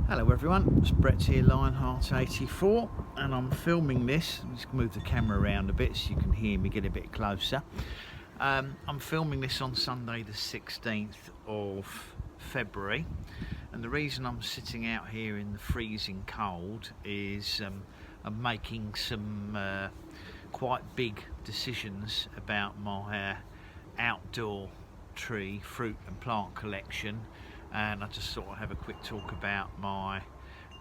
Hello everyone, it's Brett here, Lionheart84, and I'm filming this. I'm just going to move the camera around a bit so you can hear me get a bit closer. I'm filming this on Sunday the 16th of February, and the reason I'm sitting out here in the freezing cold is I'm making some quite big decisions about my outdoor tree, fruit and plant collection. And I just thought I'd have a quick talk about my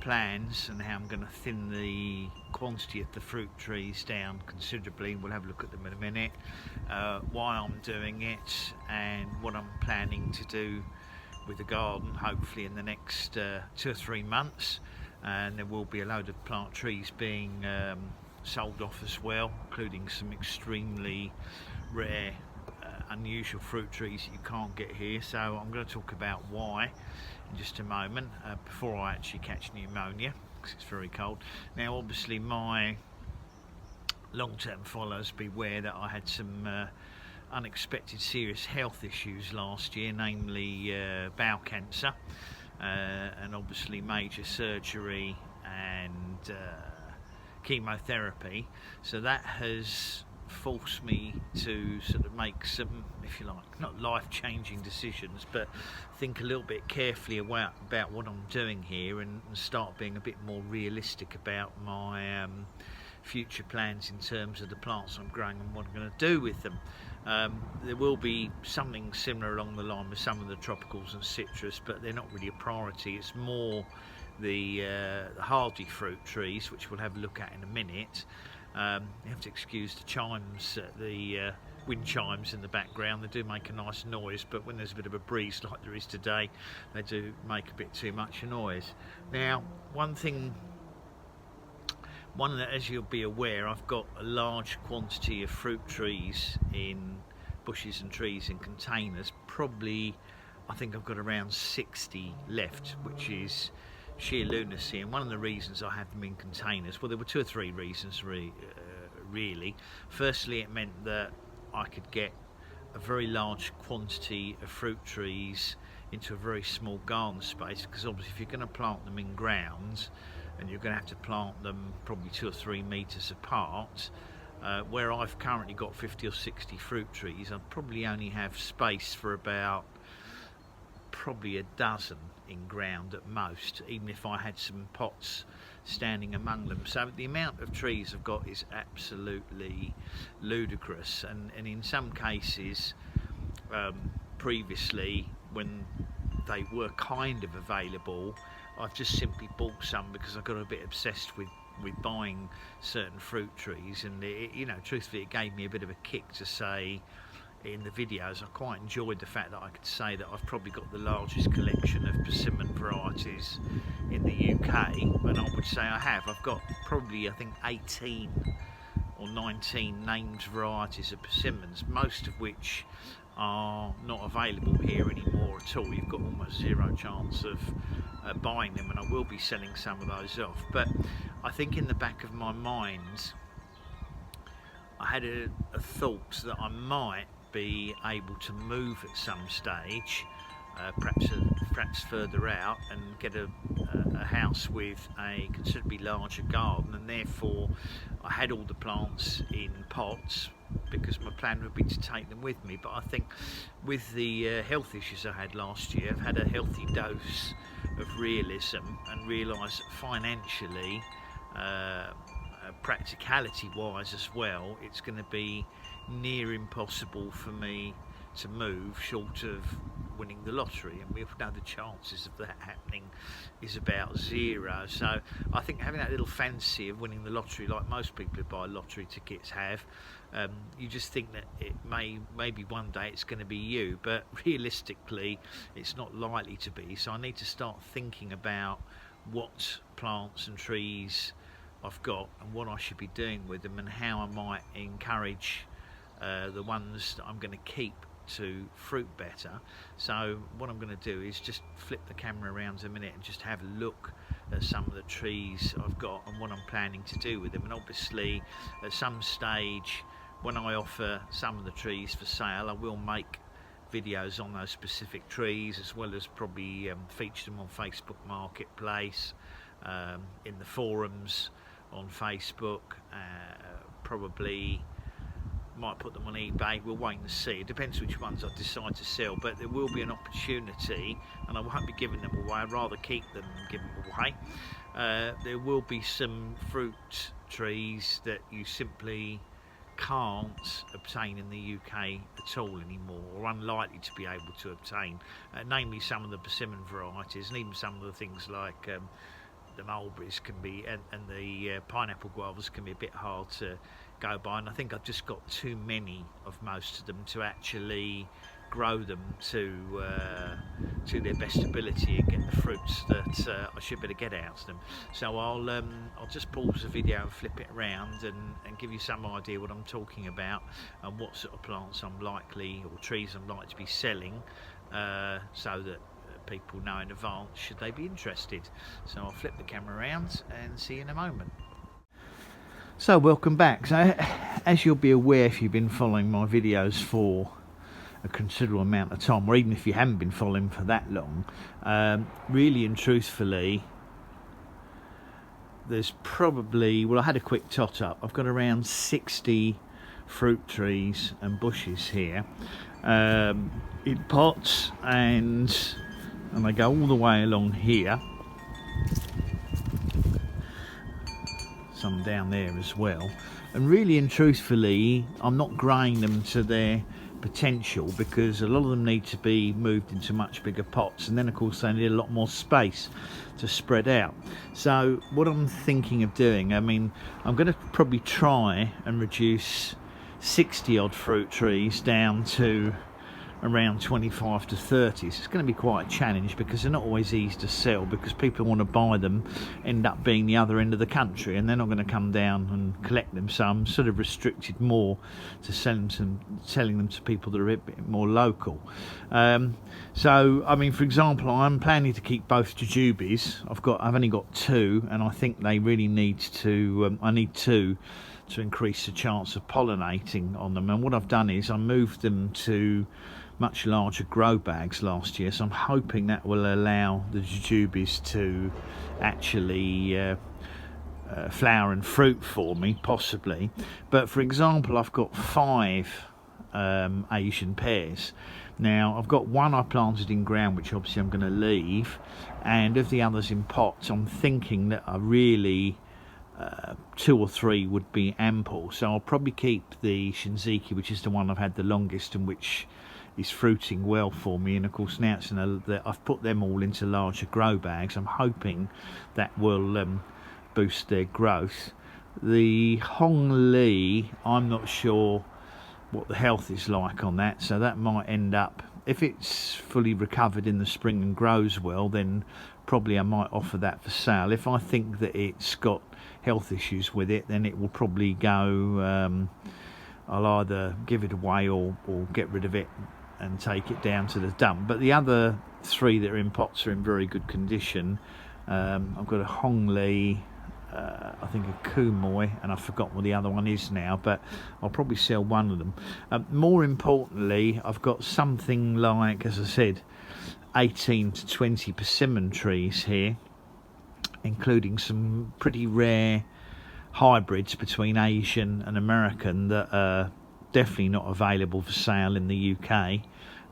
plans and how I'm going to thin the quantity of the fruit trees down considerably. We'll have a look at them in a minute, why I'm doing it and what I'm planning to do with the garden, hopefully in the next 2 or 3 months. And there will be a load of plant trees being sold off as well, including some extremely rare unusual fruit trees that you can't get here. So I'm going to talk about why in just a moment, before I actually catch pneumonia, because it's very cold. Now obviously my long-term followers beware that I had some unexpected serious health issues last year, namely bowel cancer, and obviously major surgery and chemotherapy. So that has forced me to sort of make some, if you like, not life-changing decisions, but think a little bit carefully about what I'm doing here and start being a bit more realistic about my future plans in terms of the plants I'm growing and what I'm going to do with them. There will be something similar along the line with some of the tropicals and citrus, but they're not really a priority. It's more the hardy fruit trees, which we'll have a look at in a minute. You have to excuse the chimes, the wind chimes in the background. They do make a nice noise, but when there's a bit of a breeze like there is today, they do make a bit too much noise. Now, one that, as you'll be aware, I've got a large quantity of fruit trees in bushes and trees in containers. Probably, I think I've got around 60 left, which is sheer lunacy. And one of the reasons I have them in containers, well, there were 2 or 3 reasons really. Firstly, it meant that I could get a very large quantity of fruit trees into a very small garden space, because obviously if you're going to plant them in ground, and you're going to have to plant them probably 2 or 3 meters apart, where I've currently got 50 or 60 fruit trees, I probably only have space for about probably a dozen in ground at most, even if I had some pots standing among them. So the amount of trees I've got is absolutely ludicrous, and in some cases previously, when they were kind of available, I've just simply bought some because I got a bit obsessed with buying certain fruit trees, and truthfully it gave me a bit of a kick to say in the videos, I quite enjoyed the fact that I could say that I've probably got the largest collection of persimmon varieties in the UK, and I would say I have. I've got probably, I think, 18 or 19 named varieties of persimmons, most of which are not available here anymore at all. You've got almost zero chance of buying them, and I will be selling some of those off. But I think in the back of my mind I had a thought that I might be able to move at some stage, perhaps further out, and get a house with a considerably larger garden, and therefore I had all the plants in pots because my plan would be to take them with me. But I think with the health issues I had last year, I've had a healthy dose of realism and realised that financially, practicality wise as well, it's going to be near impossible for me to move short of winning the lottery, and we all know the chances of that happening is about 0. So I think having that little fancy of winning the lottery, like most people who buy lottery tickets have, you just think that it maybe one day it's going to be you, but realistically it's not likely to be. So I need to start thinking about what plants and trees I've got and what I should be doing with them, and how I might encourage the ones that I'm going to keep to fruit better. So what I'm going to do is just flip the camera around a minute and just have a look at some of the trees I've got and what I'm planning to do with them. And obviously at some stage, when I offer some of the trees for sale, I will make videos on those specific trees, as well as probably feature them on Facebook Marketplace, in the forums on Facebook, probably might put them on eBay. We'll wait and see. It depends which ones I decide to sell, but there will be an opportunity, and I won't be giving them away. I'd rather keep them than give them away. There will be some fruit trees that you simply can't obtain in the UK at all anymore, or unlikely to be able to obtain, namely some of the persimmon varieties, and even some of the things like the mulberries can be, and the pineapple guavas can be a bit hard to go by, and I think I've just got too many of most of them to actually grow them to their best ability and get the fruits that I should better get out of them. So I'll just pause the video and flip it around and give you some idea what I'm talking about and what sort of plants I'm likely, or trees I'm likely to be selling, so that people know in advance should they be interested. So I'll flip the camera around and see you in a moment. So welcome back. So as you'll be aware if you've been following my videos for a considerable amount of time, or even if you haven't been following for that long, really and truthfully, there's probably, well, I had a quick tot up, I've got around 60 fruit trees and bushes here in pots, and they go all the way along here, some down there as well, and really and truthfully I'm not growing them to their potential because a lot of them need to be moved into much bigger pots, and then of course they need a lot more space to spread out. So what I'm thinking of doing, I mean, I'm going to probably try and reduce 60 odd fruit trees down to around 25 to 30. So it's going to be quite a challenge because they're not always easy to sell, because people want to buy them end up being the other end of the country and they're not going to come down and collect them. So I'm sort of restricted more to selling them to people that are a bit more local. So I mean, for example, I'm planning to keep both jujubes. I've only got two, and I think they really need to I need two to increase the chance of pollinating on them. And what I've done is I moved them to much larger grow bags last year, so I'm hoping that will allow the jujubes to actually flower and fruit for me, possibly. But for example, I've got 5 Asian pears. Now I've got one I planted in ground, which obviously I'm going to leave, and of the others in pots, I'm thinking that I really 2 or 3 would be ample. So I'll probably keep the Shinziki, which is the one I've had the longest and which is fruiting well for me, and of course now I've put them all into larger grow bags. I'm hoping that will boost their growth. The Hong Li, I'm not sure what the health is like on that, so that might end up, if it's fully recovered in the spring and grows well, then probably I might offer that for sale. If I think that it's got health issues with it, then it will probably go, I'll either give it away or get rid of it and take it down to the dump. But the other 3 that are in pots are in very good condition. I've got a Hong Li, I think a Kumoy, and I've forgotten what the other one is now, but I'll probably sell one of them. More importantly, I've got something like, as I said, 18 to 20 persimmon trees here, including some pretty rare hybrids between Asian and American that are definitely not available for sale in the UK,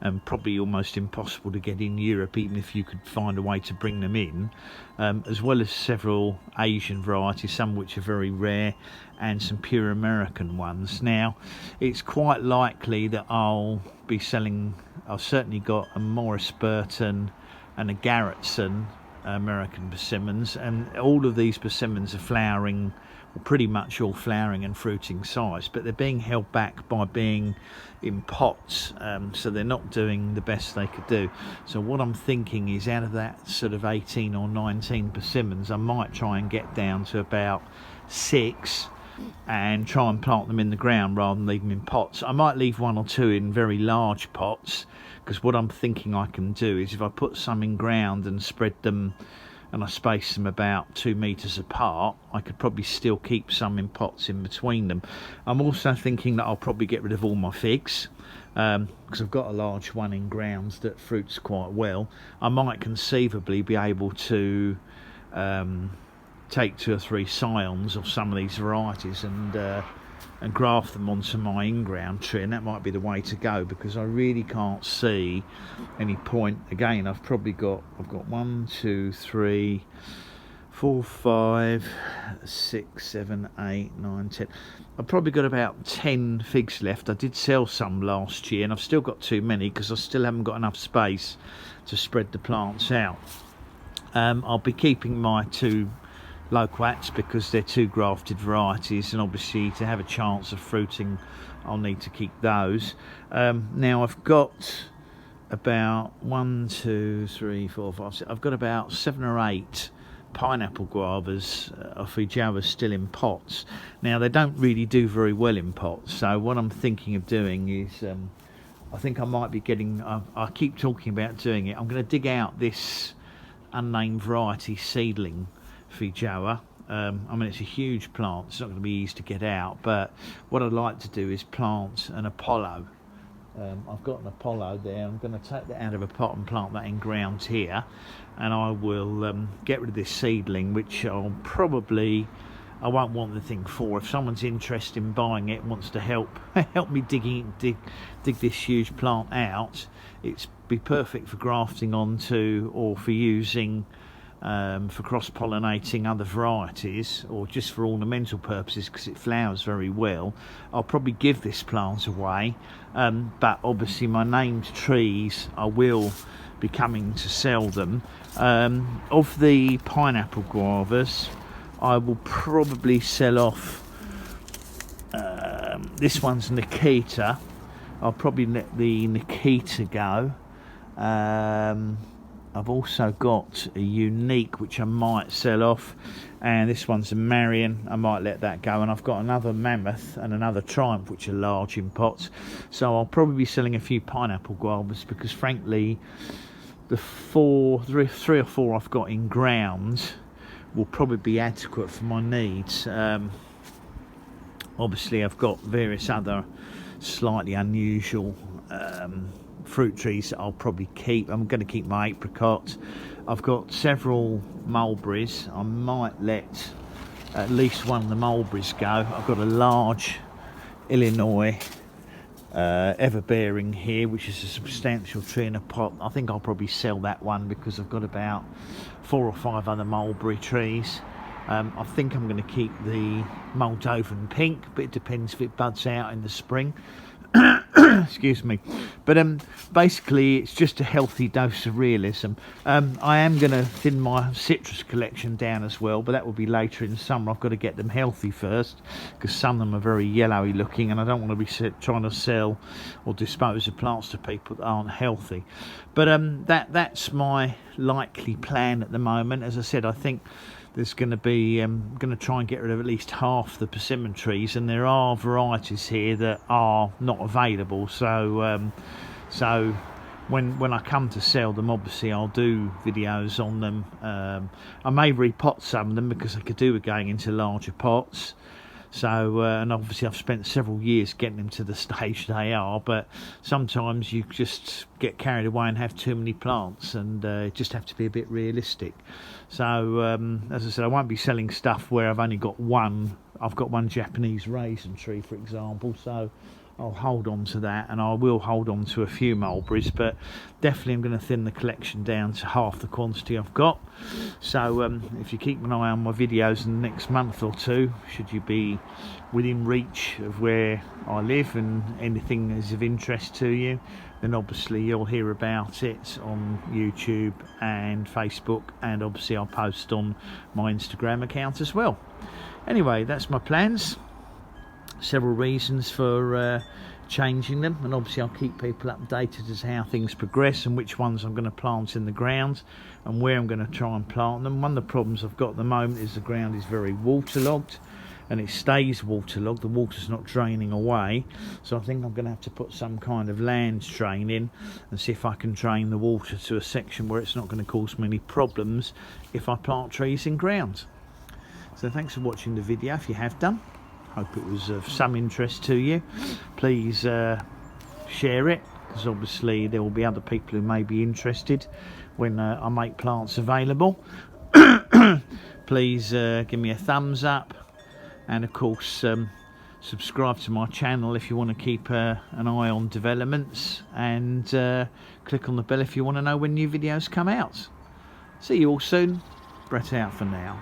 and probably almost impossible to get in Europe, even if you could find a way to bring them in, as well as several Asian varieties, some of which are very rare, and some pure American ones. Now it's quite likely that I'll be selling, I've certainly got a Morris Burton and a Garrettson American persimmons, and all of these persimmons are flowering, pretty much all flowering and fruiting size, but they're being held back by being in pots, so they're not doing the best they could do. So what I'm thinking is, out of that sort of 18 or 19 persimmons, I might try and get down to about 6 and try and plant them in the ground rather than leave them in pots. I might leave 1 or 2 in very large pots, because what I'm thinking I can do is, if I put some in ground and spread them and I space them about 2 meters apart, I could probably still keep some in pots in between them. I'm also thinking that I'll probably get rid of all my figs, because I've got a large one in grounds that fruits quite well. I might conceivably be able to take 2 or 3 scions of some of these varieties and graft them onto my in-ground tree, and that might be the way to go, because I really can't see any point. Again, I've got 1, 2, 3, 4, 5, 6, 7, 8, 9, 10. I've probably got about 10 figs left. I did sell some last year, and I've still got too many because I still haven't got enough space to spread the plants out. I'll be keeping my 2 loquats because they're 2 grafted varieties, and obviously to have a chance of fruiting I'll need to keep those. Now I've got about 1, 2, 3, 4, 5, 6. I've got about 7 or 8 pineapple guavas or feijoas still in pots. Now they don't really do very well in pots, so what I'm thinking of doing is I think I might be getting I keep talking about doing it. I'm going to dig out this unnamed variety seedling feijoa. I mean, it's a huge plant, it's not going to be easy to get out, but what I'd like to do is plant an Apollo. I've got an Apollo there. I'm going to take that out of a pot and plant that in ground here, and I will get rid of this seedling, which I won't want the thing for. If someone's interested in buying it, wants to help me dig this huge plant out, it's be perfect for grafting onto, or for using for cross-pollinating other varieties, or just for ornamental purposes because it flowers very well. I'll probably give this plant away, but obviously my named trees I will be coming to sell them. Of the pineapple guavas, I will probably sell off this one's Nikita. I'll probably let the Nikita go. I've also got a Unique which I might sell off, and this one's a Marion. I might let that go, and I've got another Mammoth and another Triumph which are large in pots, so I'll probably be selling a few pineapple guavas because frankly the 3 or 4 I've got in ground will probably be adequate for my needs. Obviously I've got various other slightly unusual fruit trees that I'll probably keep. I'm going to keep my apricot. I've got several mulberries. I might let at least one of the mulberries go. I've got a large Illinois everbearing here, which is a substantial tree in a pot. I think I'll probably sell that one because I've got about 4 or 5 other mulberry trees. I think I'm going to keep the Moldovan pink, but it depends if it buds out in the spring. Excuse me. But basically it's just a healthy dose of realism. I am going to thin my citrus collection down as well, but that will be later in summer. I've got to get them healthy first because some of them are very yellowy looking, and I don't want to be trying to sell or dispose of plants to people that aren't healthy. But that's my likely plan at the moment. As I said, I think there's going to be going to try and get rid of at least half the persimmon trees, and there are varieties here that are not available, so when I come to sell them, obviously I'll do videos on them. I may repot some of them because I could do with going into larger pots. So and obviously I've spent several years getting them to the stage they are, but sometimes you just get carried away and have too many plants, and just have to be a bit realistic. So as I said, I won't be selling stuff where I've only got one. I've got one Japanese raisin tree, for example, so I'll hold on to that, and I will hold on to a few mulberries, but definitely I'm going to thin the collection down to half the quantity I've got. So if you keep an eye on my videos in the next month or two, should you be within reach of where I live and anything is of interest to you, then obviously you'll hear about it on YouTube and Facebook, and obviously I'll post on my Instagram account as well. Anyway, that's my plans. Several reasons for changing them, and obviously I'll keep people updated as to how things progress and which ones I'm going to plant in the ground and where I'm going to try and plant them. One of the problems I've got at the moment is the ground is very waterlogged, and it stays waterlogged. The water's not draining away, so I think I'm going to have to put some kind of land drain in and see if I can drain the water to a section where it's not going to cause me any problems if I plant trees in ground. So thanks for watching the video if you have done. Hope it was of some interest to you. Please share it, because obviously there will be other people who may be interested when I make plants available. Please give me a thumbs up, and of course subscribe to my channel if you want to keep an eye on developments, and click on the bell if you want to know when new videos come out. See you all soon. Brett out for now.